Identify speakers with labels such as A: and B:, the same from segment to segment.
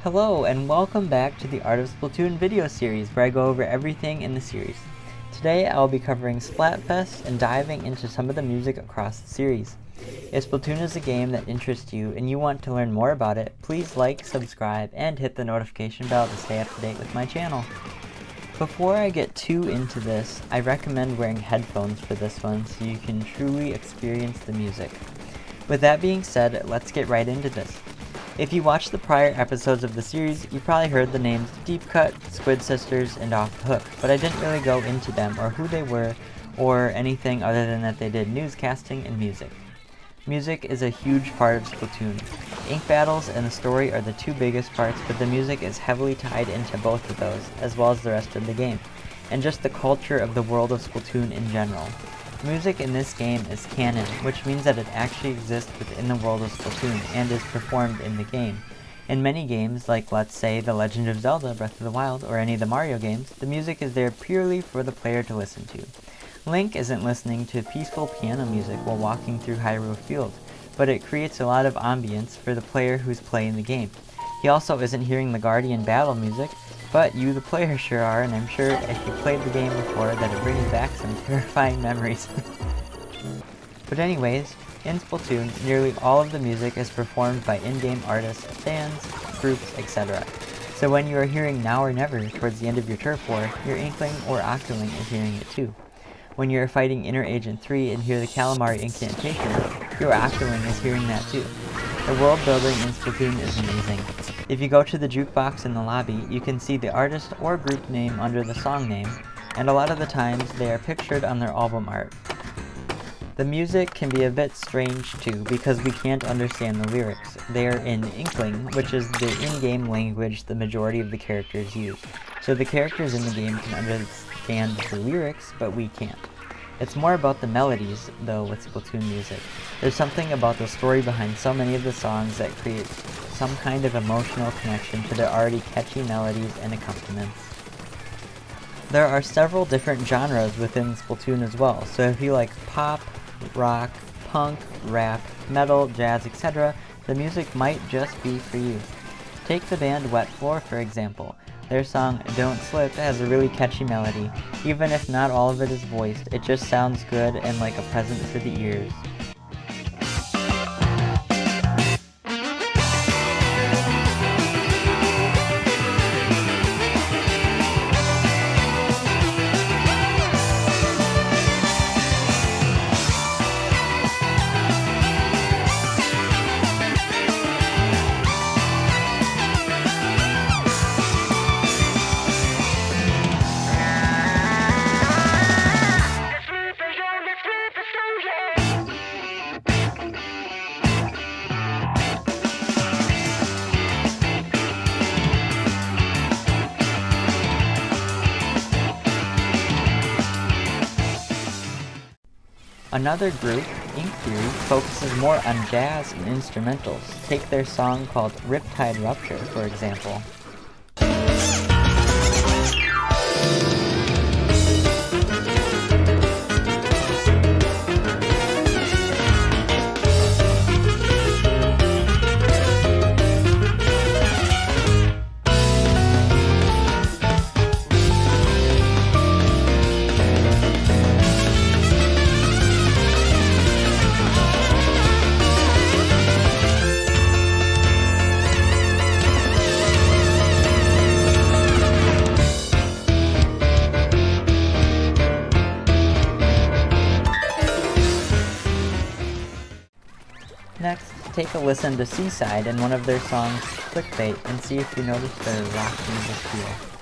A: Hello and welcome back to the Art of Splatoon video series where I go over everything in the series. Today I'll be covering Splatfest and diving into some of the music across the series. If Splatoon is a game that interests you and you want to learn more about it, please like, subscribe, and hit the notification bell to stay up to date with my channel. Before I get too into this, I recommend wearing headphones for this one so you can truly experience the music. With that being said, let's get right into this. If you watched the prior episodes of the series, you probably heard the names Deep Cut, Squid Sisters, and Off the Hook, but I didn't really go into them or who they were or anything other than that they did newscasting and music. Music is a huge part of Splatoon. Ink battles and the story are the two biggest parts, but the music is heavily tied into both of those, as well as the rest of the game, and just the culture of the world of Splatoon in general. Music in this game is canon, which means that it actually exists within the world of Splatoon and is performed in the game. In many games, like let's say The Legend of Zelda Breath of the Wild or any of the Mario games, the music is there purely for the player to listen to. Link isn't listening to peaceful piano music while walking through Hyrule Field, but it creates a lot of ambience for the player who's playing the game. He also isn't hearing the Guardian battle music, but you the player sure are, and I'm sure if you played the game before that it brings back some terrifying memories. But anyways, in Splatoon, nearly all of the music is performed by in-game artists, bands, groups, etc. So when you are hearing Now or Never towards the end of your turf war, your Inkling or Octoling is hearing it too. When you are fighting Inner Agent 3 and hear the Calamari incantation, your Octoling is hearing that too. The world building in Splatoon is amazing. If you go to the jukebox in the lobby, you can see the artist or group name under the song name, and a lot of the times they are pictured on their album art. The music can be a bit strange too, because we can't understand the lyrics. They are in Inkling, which is the in-game language the majority of the characters use. So the characters in the game can understand the lyrics, but we can't. It's more about the melodies, though, with Splatoon music. There's something about the story behind so many of the songs that creates some kind of emotional connection to their already catchy melodies and accompaniments. There are several different genres within Splatoon as well, so if you like pop, rock, punk, rap, metal, jazz, etc., the music might just be for you. Take the band Wet Floor for example. Their song Don't Slip has a really catchy melody. Even if not all of it is voiced, it just sounds good and like a present for the ears. Another group, Ink Theory, focuses more on jazz and instrumentals. Take their song called Riptide Rupture, for example. Next, take a listen to Seaside and one of their songs, Clickbait, and see if you notice their rock music feel.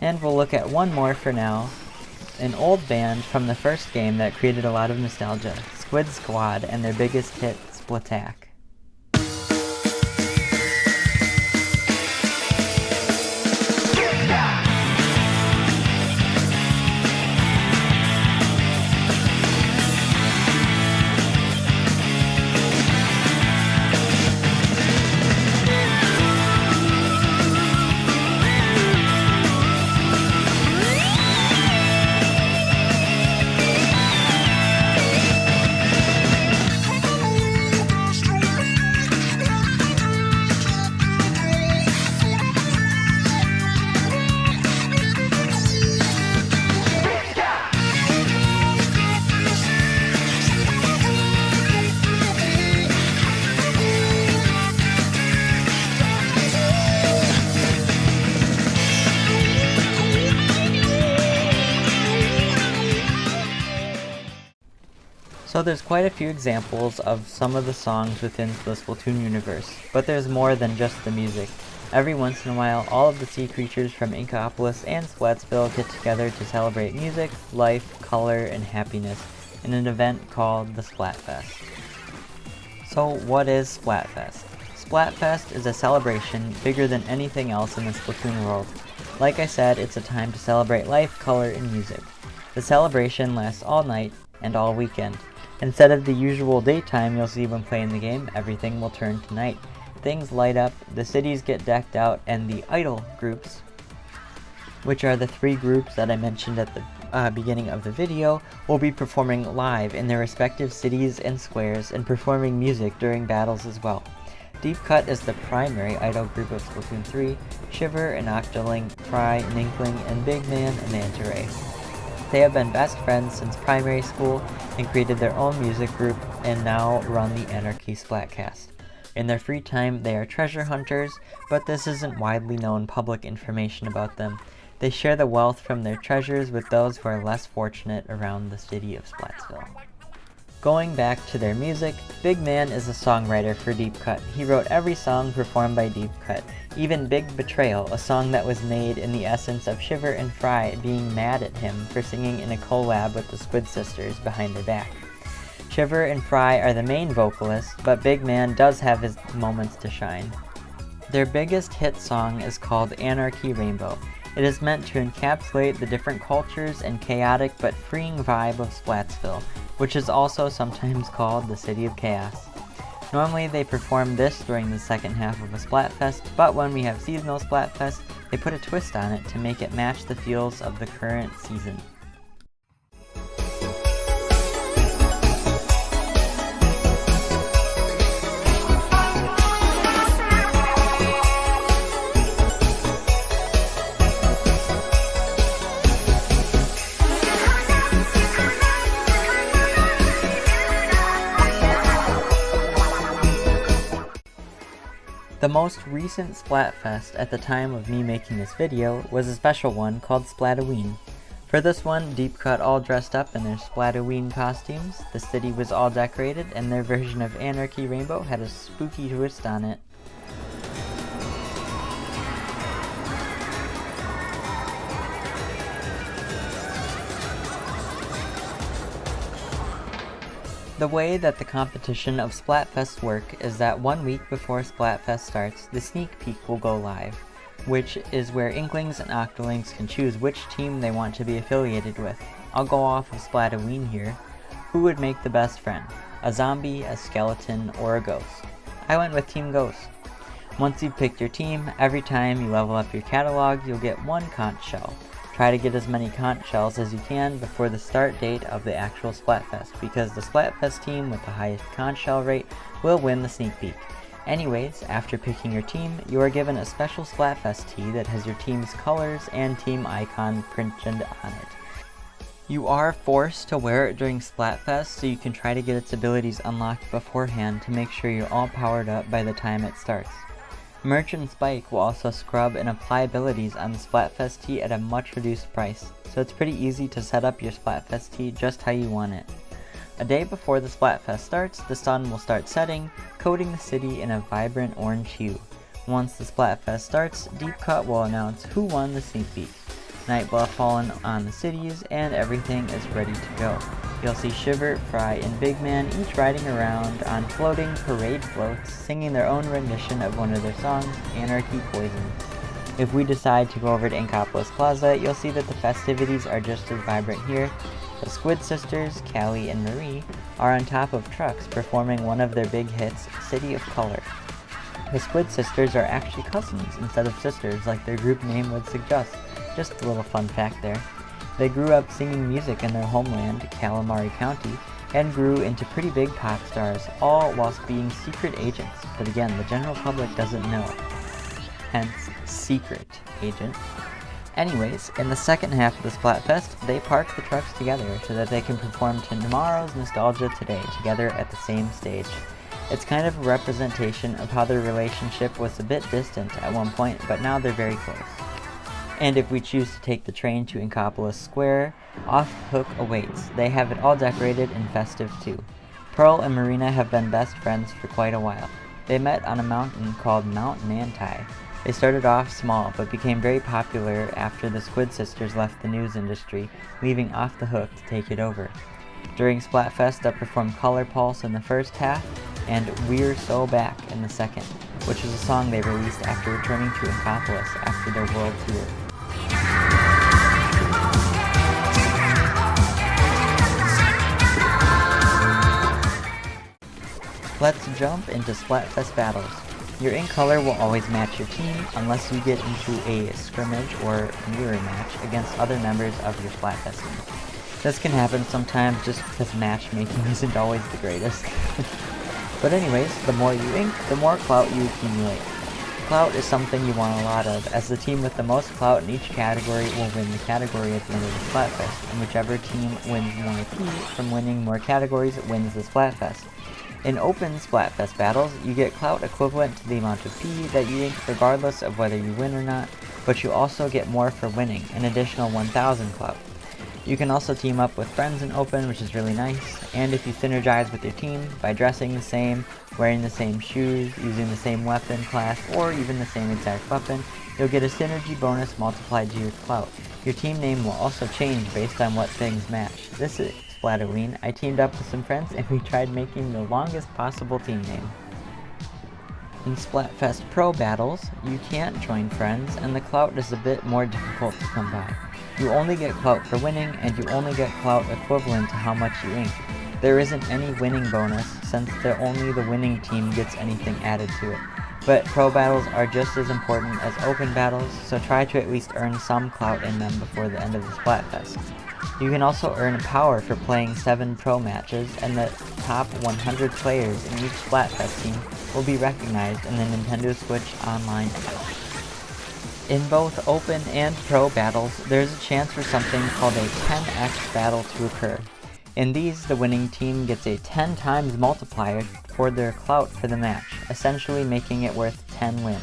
A: And we'll look at one more for now, an old band from the first game that created a lot of nostalgia, Squid Squad, and their biggest hit, Splatak. So there's quite a few examples of some of the songs within the Splatoon universe, but there's more than just the music. Every once in a while, all of the sea creatures from Inkopolis and Splatsville get together to celebrate music, life, color, and happiness in an event called the Splatfest. So what is Splatfest? Splatfest is a celebration bigger than anything else in the Splatoon world. Like I said, it's a time to celebrate life, color, and music. The celebration lasts all night and all weekend. Instead of the usual daytime you'll see when playing the game, everything will turn to night. Things light up, the cities get decked out, and the idol groups, which are the 3 groups that I mentioned at the beginning of the video, will be performing live in their respective cities and squares and performing music during battles as well. Deep Cut is the primary idol group of Splatoon 3, Shiver and Octoling, Fry, Ninkling, and Big Man and Manta Ray. They have been best friends since primary school and created their own music group and now run the Anarchy Splatcast. In their free time, they are treasure hunters, but this isn't widely known public information about them. They share the wealth from their treasures with those who are less fortunate around the city of Splatsville. Going back to their music, Big Man is a songwriter for Deep Cut. He wrote every song performed by Deep Cut, even Big Betrayal, a song that was made in the essence of Shiver and Fry being mad at him for singing in a collab with the Squid Sisters behind their back. Shiver and Fry are the main vocalists, but Big Man does have his moments to shine. Their biggest hit song is called Anarchy Rainbow. It is meant to encapsulate the different cultures and chaotic but freeing vibe of Splatsville, which is also sometimes called the City of Chaos. Normally they perform this during the second half of a Splatfest, but when we have seasonal Splatfest, they put a twist on it to make it match the feels of the current season. The most recent Splatfest at the time of me making this video was a special one called Splatoween. For this one, Deep Cut all dressed up in their Splatoween costumes, the city was all decorated, and their version of Anarchy Rainbow had a spooky twist on it. The way that the competition of Splatfest work is that 1 week before Splatfest starts, the sneak peek will go live, which is where Inklings and Octolings can choose which team they want to be affiliated with. I'll go off of Splatoween here. Who would make the best friend? A zombie, a skeleton, or a ghost? I went with Team Ghost. Once you've picked your team, every time you level up your catalog, you'll get 1 conch shell. Try to get as many conch shells as you can before the start date of the actual Splatfest, because the Splatfest team with the highest conch shell rate will win the sneak peek. Anyways, after picking your team, you are given a special Splatfest tee that has your team's colors and team icon printed on it. You are forced to wear it during Splatfest so you can try to get its abilities unlocked beforehand to make sure you're all powered up by the time it starts. Merchant Spike will also scrub and apply abilities on the Splatfest tee at a much reduced price, so it's pretty easy to set up your Splatfest tee just how you want it. A day before the Splatfest starts, the sun will start setting, coating the city in a vibrant orange hue. Once the Splatfest starts, Deep Cut will announce who won the sneak peek. Night will have fallen on the cities, and everything is ready to go. You'll see Shiver, Fry, and Big Man each riding around on floating parade floats, singing their own rendition of one of their songs, Anarchy Poison. If we decide to go over to Inkopolis Plaza, you'll see that the festivities are just as vibrant here. The Squid Sisters, Callie and Marie, are on top of trucks performing one of their big hits, City of Color. The Squid Sisters are actually cousins instead of sisters like their group name would suggest. Just a little fun fact there. They grew up singing music in their homeland, Calamari County, and grew into pretty big pop stars, all whilst being secret agents. But again, the general public doesn't know. Hence, secret agent. Anyways, in the second half of the Splatfest, they park the trucks together so that they can perform Tomorrow's Nostalgia Today together at the same stage. It's kind of a representation of how their relationship was a bit distant at one point, but now they're very close. And if we choose to take the train to Inkopolis Square, Off the Hook awaits. They have it all decorated and festive too. Pearl and Marina have been best friends for quite a while. They met on a mountain called Mount Nantai. They started off small, but became very popular after the Squid Sisters left the news industry, leaving Off the Hook to take it over. During Splatfest, they performed Color Pulse in the first half, and We're So Back in the second, which is a song they released after returning to Inkopolis after their world tour. Let's jump into Splatfest battles. Your ink color will always match your team unless you get into a scrimmage or mirror match against other members of your Splatfest team. This can happen sometimes just because matchmaking isn't always the greatest. But anyways, the more you ink, the more clout you accumulate. Clout is something you want a lot of, as the team with the most clout in each category will win the category at the end of the Splatfest, and whichever team wins more P from winning more categories wins the Splatfest. In open Splatfest battles, you get clout equivalent to the amount of P that you ink regardless of whether you win or not, but you also get more for winning, an additional 1000 clout. You can also team up with friends in open, which is really nice, and if you synergize with your team by dressing the same, wearing the same shoes, using the same weapon class, or even the same exact weapon, you'll get a synergy bonus multiplied to your clout. Your team name will also change based on what things match. This is Splatoween. I teamed up with some friends and we tried making the longest possible team name. In Splatfest Pro battles, you can't join friends, and the clout is a bit more difficult to come by. You only get clout for winning, and you only get clout equivalent to how much you ink. There isn't any winning bonus, since only the winning team gets anything added to it. But pro battles are just as important as open battles, so try to at least earn some clout in them before the end of the Splatfest. You can also earn power for playing 7 pro matches, and the top 100 players in each Splatfest team will be recognized in the Nintendo Switch Online app. In both open and pro battles, there's a chance for something called a 10x battle to occur. In these, the winning team gets a 10 times multiplier for their clout for the match, essentially making it worth 10 wins.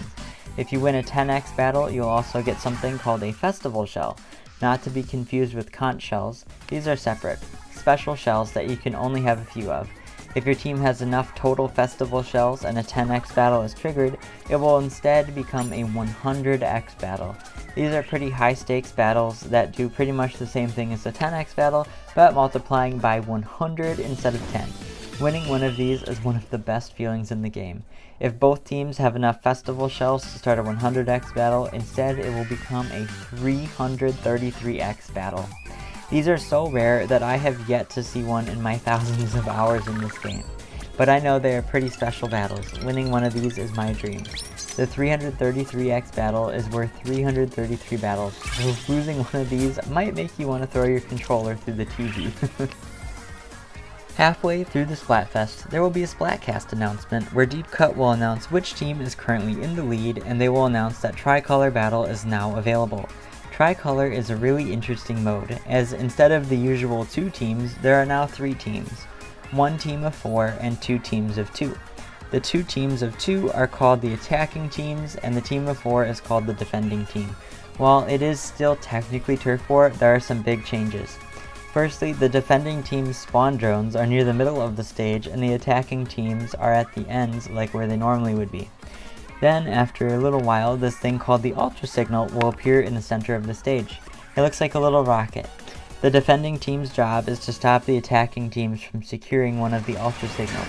A: If you win a 10x battle, you'll also get something called a festival shell, not to be confused with conch shells. These are separate, special shells that you can only have a few of. If your team has enough total festival shells and a 10x battle is triggered, it will instead become a 100x battle. These are pretty high stakes battles that do pretty much the same thing as a 10x battle, but multiplying by 100 instead of 10. Winning one of these is one of the best feelings in the game. If both teams have enough festival shells to start a 100x battle, instead it will become a 333x battle. These are so rare that I have yet to see one in my thousands of hours in this game. But I know they are pretty special battles. Winning one of these is my dream. The 333x battle is worth 333 battles, so losing one of these might make you want to throw your controller through the TV. Halfway through the Splatfest, there will be a Splatcast announcement where Deep Cut will announce which team is currently in the lead, and they will announce that Tricolor Battle is now available. Tricolor is a really interesting mode, as instead of the usual 2 teams, there are now 3 teams. 1 team of 4 and 2 teams of 2. The 2 teams of 2 are called the attacking teams, and the team of 4 is called the defending team. While it is still technically Turf War, there are some big changes. Firstly, the defending team's spawn drones are near the middle of the stage, and the attacking teams are at the ends, like where they normally would be. Then, after a little while, this thing called the Ultra Signal will appear in the center of the stage. It looks like a little rocket. The defending team's job is to stop the attacking teams from securing one of the Ultra Signals.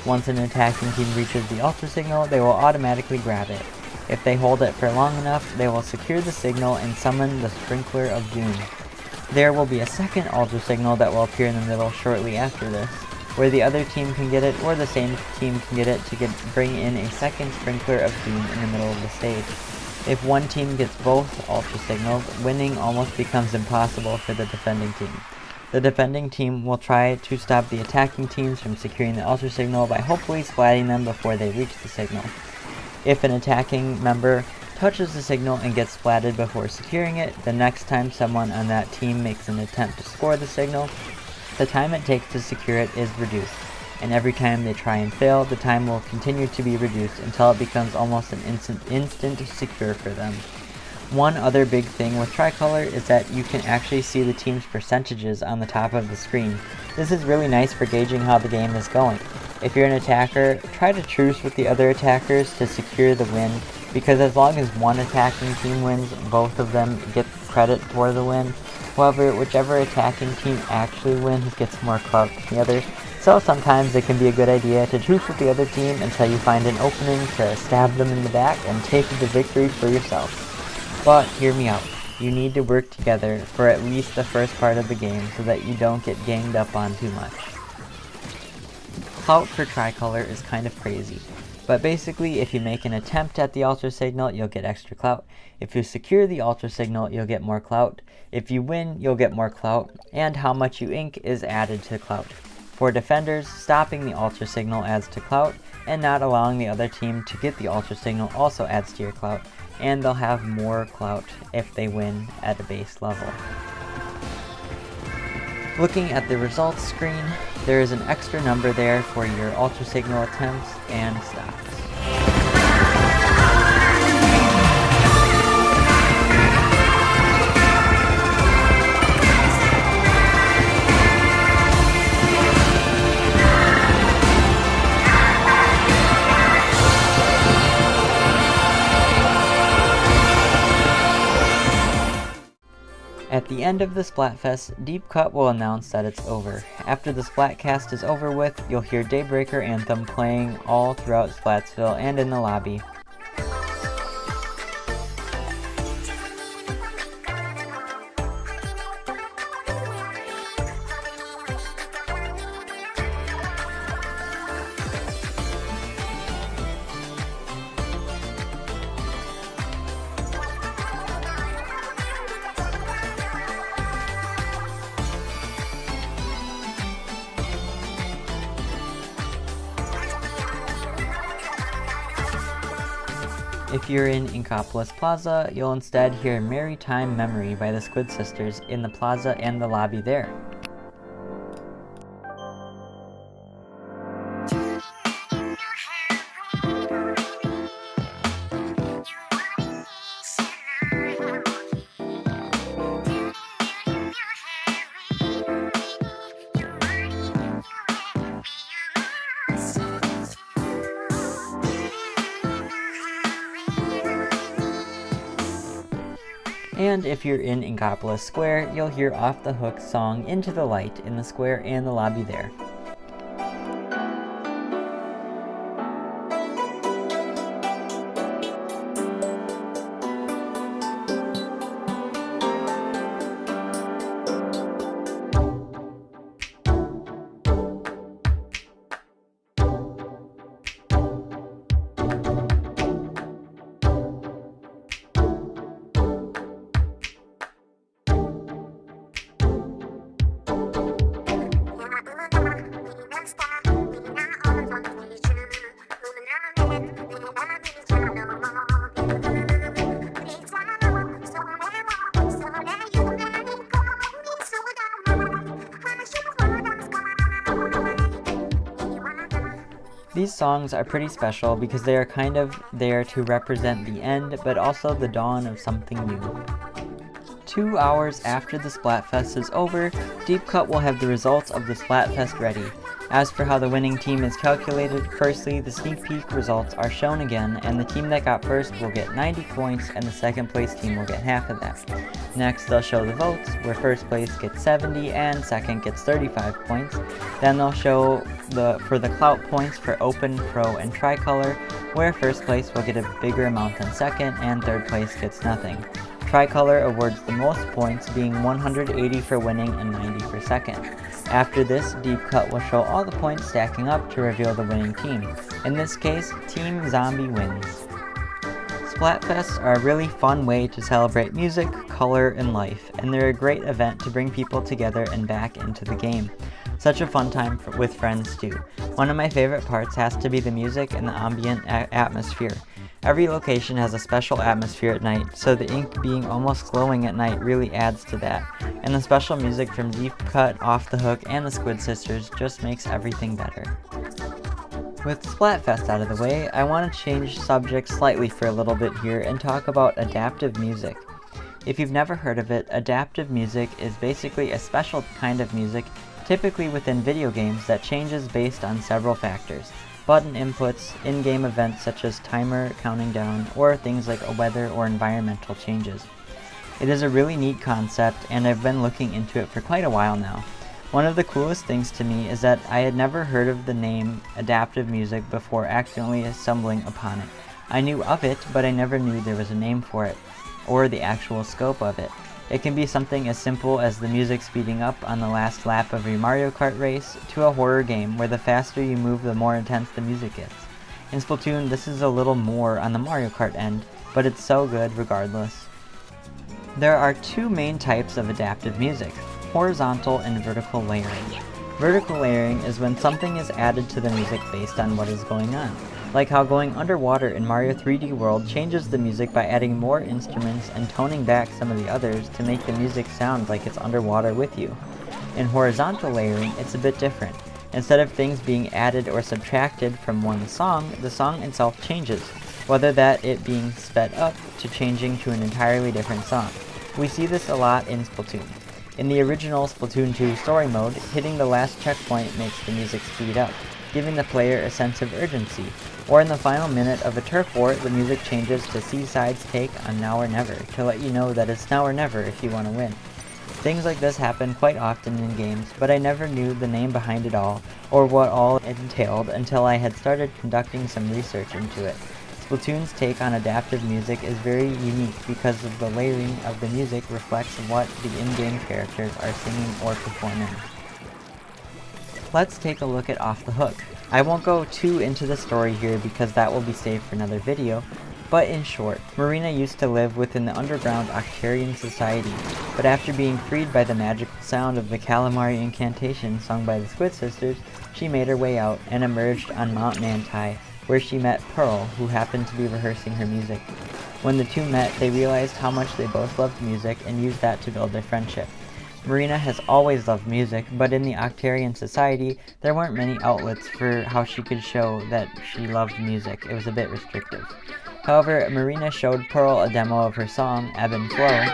A: Once an attacking team reaches the Ultra Signal, they will automatically grab it. If they hold it for long enough, they will secure the signal and summon the Sprinkler of Doom. There will be a second Ultra Signal that will appear in the middle shortly after this, where the other team can get it or the same team can get it to bring in a second Sprinkler of Doom in the middle of the stage. If one team gets both Ultra Signals, winning almost becomes impossible for the defending team. The defending team will try to stop the attacking teams from securing the Ultra Signal by hopefully splatting them before they reach the signal. If an attacking member touches the signal and gets splatted before securing it, the next time someone on that team makes an attempt to score the signal, the time it takes to secure it is reduced, and every time they try and fail, the time will continue to be reduced until it becomes almost an instant secure for them. One other big thing with Tricolor is that you can actually see the team's percentages on the top of the screen. This is really nice for gauging how the game is going. If you're an attacker, try to truce with the other attackers to secure the win, because as long as one attacking team wins, both of them get credit for the win. However, whichever attacking team actually wins gets more clout than the other, so sometimes it can be a good idea to truce with the other team until you find an opening to stab them in the back and take the victory for yourself. But hear me out, you need to work together for at least the first part of the game so that you don't get ganged up on too much. Clout for Tricolor is kind of crazy, but basically if you make an attempt at the Ultra Signal, you'll get extra clout. If you secure the Ultra Signal, you'll get more clout. If you win, you'll get more clout, and how much you ink is added to clout. For defenders, stopping the Ultra Signal adds to clout, and not allowing the other team to get the Ultra Signal also adds to your clout, and they'll have more clout if they win at a base level. Looking at the results screen, there is an extra number there for your Ultra Signal attempts and stops. At the end of the Splatfest, Deep Cut will announce that it's over. After the Splatcast is over with, you'll hear Daybreaker Anthem playing all throughout Splatsville and in the lobby. If you're in Inkopolis Plaza, you'll instead hear Merry Time Memory by the Squid Sisters in the plaza and the lobby there. And if you're in Inkopolis Square, you'll hear Off the Hook's song Into the Light in the square and the lobby there. These songs are pretty special because they are kind of there to represent the end, but also the dawn of something new. 2 hours after the Splatfest is over, Deep Cut will have the results of the Splatfest ready. As for how the winning team is calculated, firstly, the sneak peek results are shown again, and the team that got first will get 90 points, and the second place team will get half of that. Next, they'll show the votes, where first place gets 70 and second gets 35 points. Then they'll show for the clout points for Open, Pro, and Tricolor, where first place will get a bigger amount than second, and third place gets nothing. Tricolor awards the most points, being 180 for winning and 90 for second. After this, Deep Cut will show all the points stacking up to reveal the winning team. In this case, Team Zombie wins. Splatfests are a really fun way to celebrate music, color, and life, and they're a great event to bring people together and back into the game. Such a fun time with friends too. One of my favorite parts has to be the music and the ambient atmosphere. Every location has a special atmosphere at night, so the ink being almost glowing at night really adds to that. And the special music from Deep Cut, Off the Hook, and the Squid Sisters just makes everything better. With Splatfest out of the way, I want to change subjects slightly for a little bit here and talk about adaptive music. If you've never heard of it, adaptive music is basically a special kind of music, typically within video games, that changes based on several factors. Button inputs, in-game events such as timer counting down, or things like weather or environmental changes. It is a really neat concept, and I've been looking into it for quite a while now. One of the coolest things to me is that I had never heard of the name adaptive music before accidentally stumbling upon it. I knew of it, but I never knew there was a name for it, or the actual scope of it. It can be something as simple as the music speeding up on the last lap of your Mario Kart race, to a horror game where the faster you move the more intense the music gets. In Splatoon, this is a little more on the Mario Kart end, but it's so good regardless. There are two main types of adaptive music: horizontal and vertical layering. Vertical layering is when something is added to the music based on what is going on. Like how going underwater in Mario 3D World changes the music by adding more instruments and toning back some of the others to make the music sound like it's underwater with you. In horizontal layering, it's a bit different. Instead of things being added or subtracted from one song, the song itself changes, whether that it being sped up to changing to an entirely different song. We see this a lot in Splatoon. In the original Splatoon 2 story mode, hitting the last checkpoint makes the music speed up, giving the player a sense of urgency. Or in the final minute of a turf war, the music changes to Seaside's take on Now or Never, to let you know that it's now or never if you want to win. Things like this happen quite often in games, but I never knew the name behind it all, or what all it entailed until I had started conducting some research into it. Splatoon's take on adaptive music is very unique because of the layering of the music reflects what the in-game characters are singing or performing. Let's take a look at Off the Hook. I won't go too into the story here because that will be saved for another video, but in short, Marina used to live within the underground Octarian society, but after being freed by the magical sound of the Calamari incantation sung by the Squid Sisters, she made her way out and emerged on Mount Manti, where she met Pearl, who happened to be rehearsing her music. When the two met, they realized how much they both loved music and used that to build their friendship. Marina has always loved music, but in the Octarian society, there weren't many outlets for how she could show that she loved music. It was a bit restrictive. However, Marina showed Pearl a demo of her song, Ebb and Flow,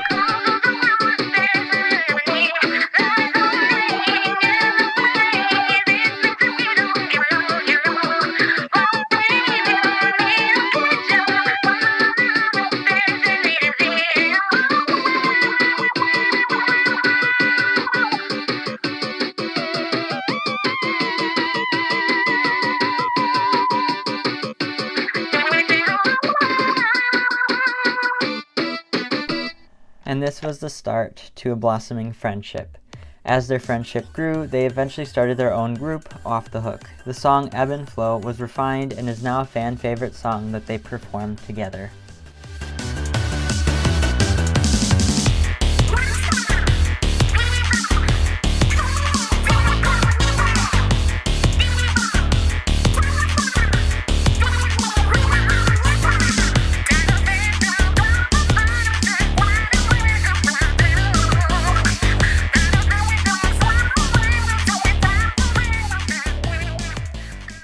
A: and this was the start to a blossoming friendship. As their friendship grew, they eventually started their own group, Off the Hook. The song Ebb and Flow was refined and is now a fan favorite song that they perform together.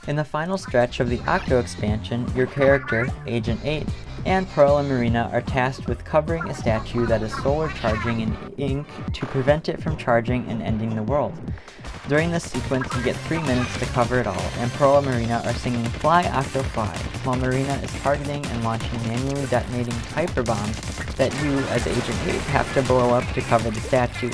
A: In the final stretch of the Octo expansion, your character, Agent 8, and Pearl and Marina are tasked with covering a statue that is solar charging in ink to prevent it from charging and ending the world. During this sequence, you get 3 minutes to cover it all, and Pearl and Marina are singing Fly Octo Fly, while Marina is targeting and launching manually detonating hyper bombs that you, as Agent 8, have to blow up to cover the statue.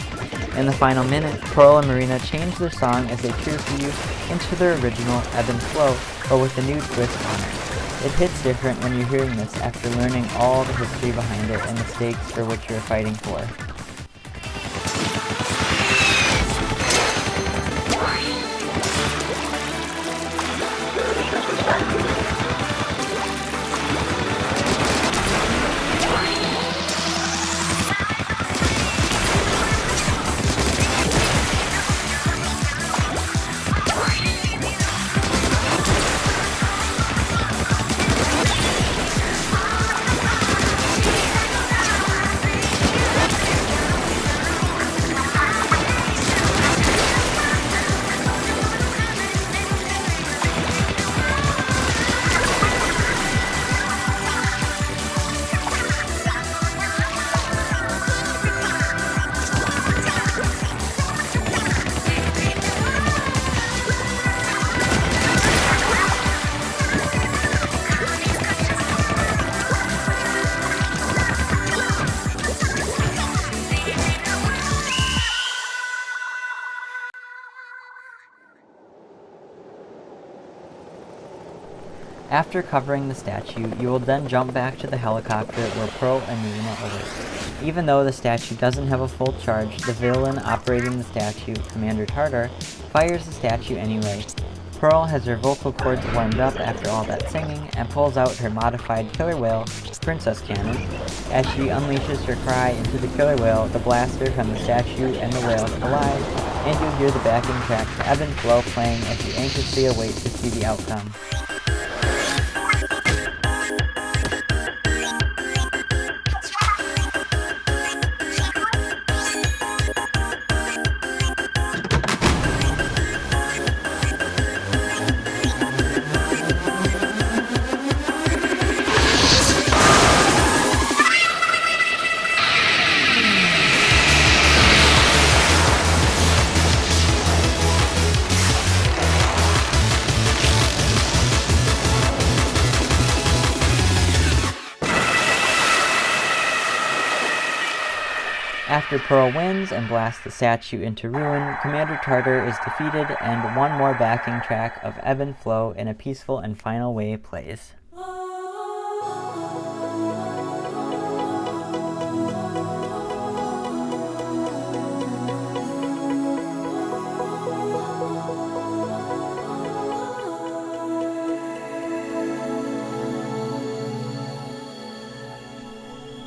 A: In the final minute, Pearl and Marina change their song as they cheer for you into their original Ebb and Flow, but with a new twist on it. It hits different when you're hearing this after learning all the history behind it and the stakes for which you're fighting for. After covering the statue, you will then jump back to the helicopter where Pearl and Marina await. Even though the statue doesn't have a full charge, the villain operating the statue, Commander Tartar, fires the statue anyway. Pearl has her vocal cords warmed up after all that singing and pulls out her modified killer whale, Princess Canon. As she unleashes her cry into the killer whale, the blaster from the statue and the whale collide, and you'll hear the backing track to Ebb and Flow playing as you anxiously await to see the outcome. After Pearl wins and blasts the statue into ruin, Commander Tartar is defeated and one more backing track of Ebb and Flow in a peaceful and final way plays.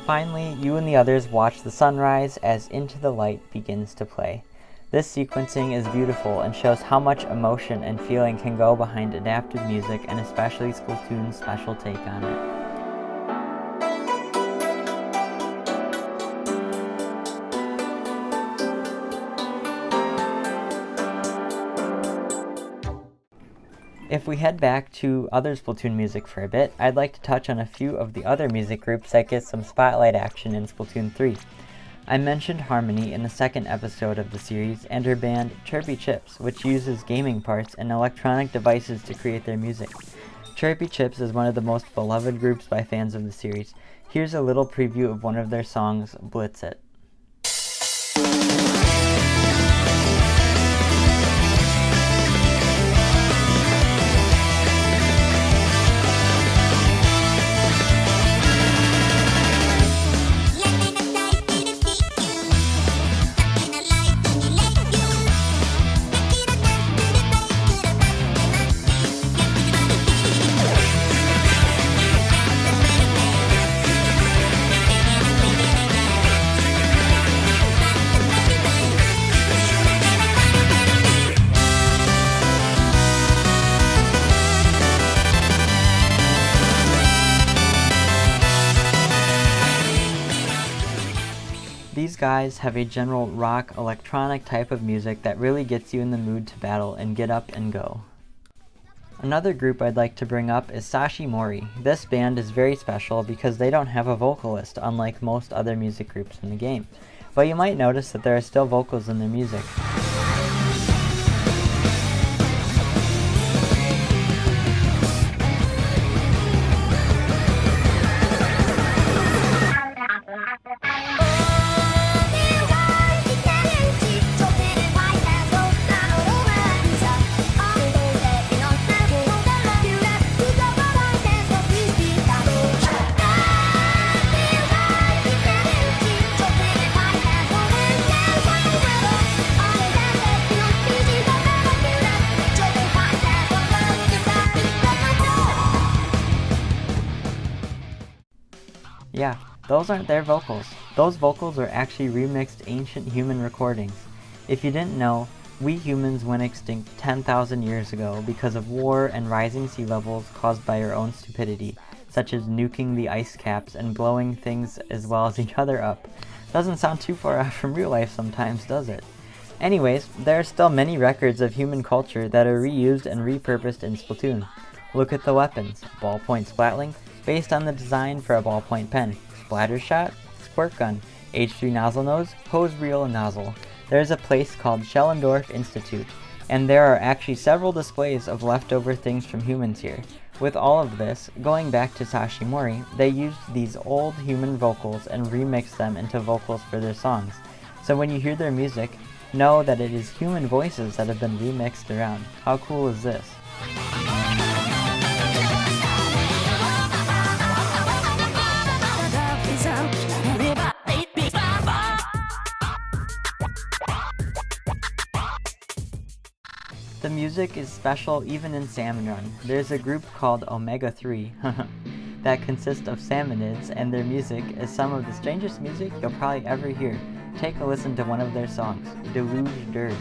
A: Finally, you and the others watch the sunrise as Into the Light begins to play. This sequencing is beautiful and shows how much emotion and feeling can go behind adapted music, and especially Splatoon's special take on it. If we head back to other Splatoon music for a bit, I'd like to touch on a few of the other music groups that get some spotlight action in Splatoon 3. I mentioned Harmony in the second episode of the series and her band Chirpy Chips, which uses gaming parts and electronic devices to create their music. Chirpy Chips is one of the most beloved groups by fans of the series. Here's a little preview of one of their songs, Blitz It. These guys have a general rock electronic type of music that really gets you in the mood to battle and get up and go. Another group I'd like to bring up is Sashimori. This band is very special because they don't have a vocalist, unlike most other music groups in the game. But you might notice that there are still vocals in their music. Yeah, those aren't their vocals. Those vocals are actually remixed ancient human recordings. If you didn't know, we humans went extinct 10,000 years ago because of war and rising sea levels caused by our own stupidity, such as nuking the ice caps and blowing things as well as each other up. Doesn't sound too far off from real life sometimes, does it? Anyways, there are still many records of human culture that are reused and repurposed in Splatoon. Look at the weapons: ballpoint splatling, based on the design for a ballpoint pen; splatter shot, squirt gun; H3 nozzle nose, hose reel nozzle. There's a place called Schellendorf Institute, and there are actually several displays of leftover things from humans here. With all of this, going back to Sashimori, they used these old human vocals and remixed them into vocals for their songs. So when you hear their music, know that it is human voices that have been remixed around. How cool is this? The music is special even in Salmon Run. There's a group called Omega-3 that consists of salmonids, and their music is some of the strangest music you'll probably ever hear. Take a listen to one of their songs, Deluge Dirge.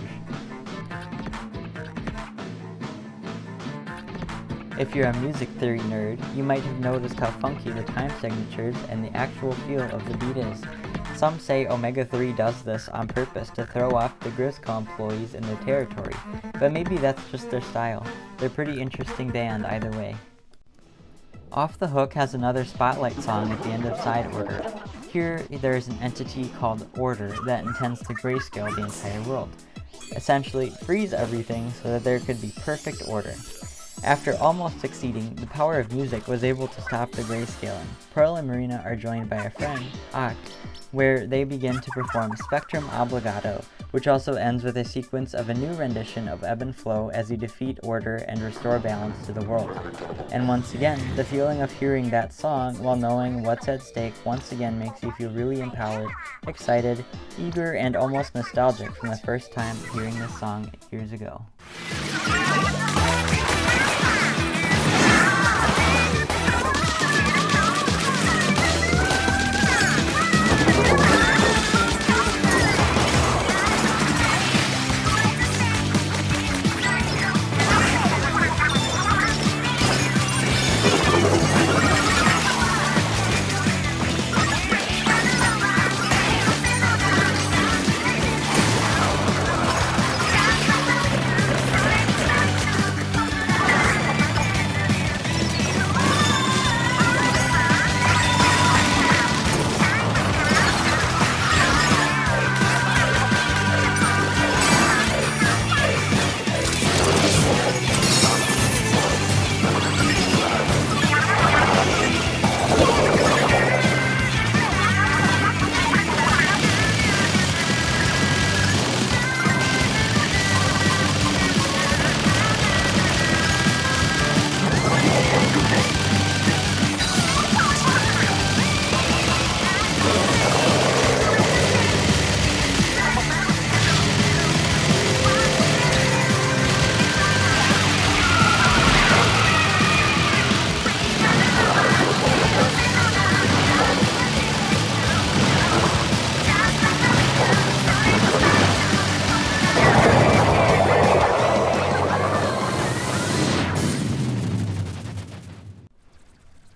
A: If you're a music theory nerd, you might have noticed how funky the time signatures and the actual feel of the beat is. Some say Omega-3 does this on purpose to throw off the Grisco employees in their territory, but maybe that's just their style. They're a pretty interesting band either way. Off the Hook has another Spotlight song at the end of Side Order. Here, there is an entity called Order that intends to grayscale the entire world. Essentially, freeze everything so that there could be perfect order. After almost succeeding, the power of music was able to stop the grayscaling. Pearl and Marina are joined by a friend, Ak, where they begin to perform Spectrum Obligato, which also ends with a sequence of a new rendition of Ebb and Flow as you defeat order and restore balance to the world. And once again, the feeling of hearing that song while knowing what's at stake once again makes you feel really empowered, excited, eager, and almost nostalgic from the first time hearing this song years ago.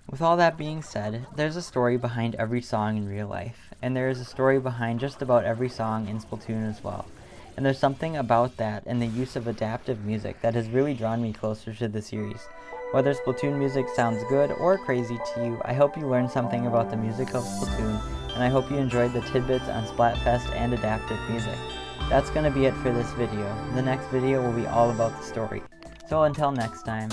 A: With all that being said, there's a story behind every song in real life, and there is a story behind just about every song in Splatoon as well. and there's something about that and the use of adaptive music that has really drawn me closer to the series. Whether Splatoon music sounds good or crazy to you, I hope you learned something about the music of Splatoon, and I hope you enjoyed the tidbits on Splatfest and adaptive music. That's going to be it for this video. The next video will be all about the story. So until next time.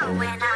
B: When